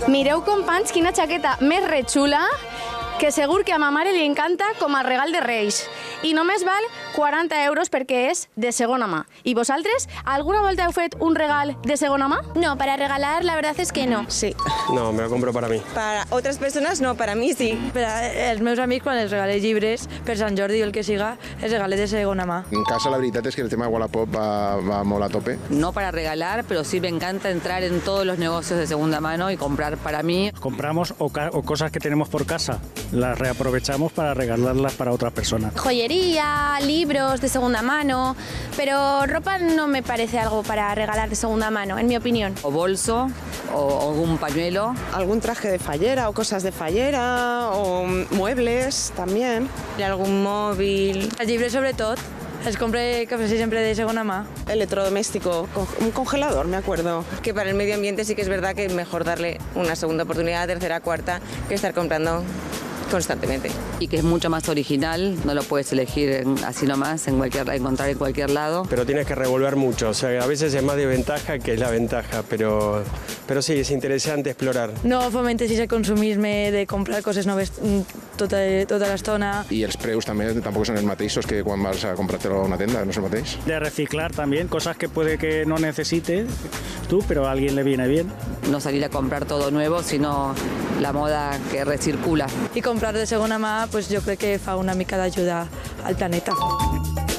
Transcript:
Mireu, companys, quina xaqueta més retxula, que segur que a ma mare li encanta com a regal de Reis. I només val 40 euros perquè és de segona mà. I vosaltres, alguna volta heu fet un regal de segona mà? No, para regalar la verdad es que no. Sí. No, me lo compro para mí. Para otras personas no, para mí sí. Per als meus amics, quan els regale llibres, per Sant Jordi o el que siga, els regale de segona mà. En casa la veritat és que el tema de Wallapop va molt a tope. No para regalar, pero sí me encanta entrar en todos los negocios de segunda mano y comprar para mí. Compramos o cosas que tenemos por casa, las reaprovechamos para regalarlas para otras personas. Joyería, libros de segunda mano, pero ropa no me parece algo para regalar de segunda mano, en mi opinión. O bolso, o algún pañuelo. Algún traje de fallera o cosas de fallera, o muebles también. Y algún móvil. Els llibres, sobretot, els compre quasi sempre de segona mà. Electrodoméstico, un congelador, me acuerdo. Que para el medio ambiente sí que es verdad que es mejor darle una segunda oportunidad, tercera, cuarta, que estar comprando constantemente. Y que es mucho más original, no lo puedes elegir así nomás, encontrar en cualquier lado. Pero tienes que revolver mucho, o sea, a veces es más desventaja que es la ventaja, pero sí, es interesante explorar. No fomentes el consumisme de comprar coses noves tota l'estona. I els preus també tampoc són els mateixos que quan vas a comprar-te-lo a una tenda, no és el mateix. De reciclar también, cosas que puede que no necesites tú, pero a alguien le viene bien. No salir a comprar todo nuevo, sino la moda que recircula. I comprar de segona mà, pues, jo crec que fa una mica d'ajuda al planeta.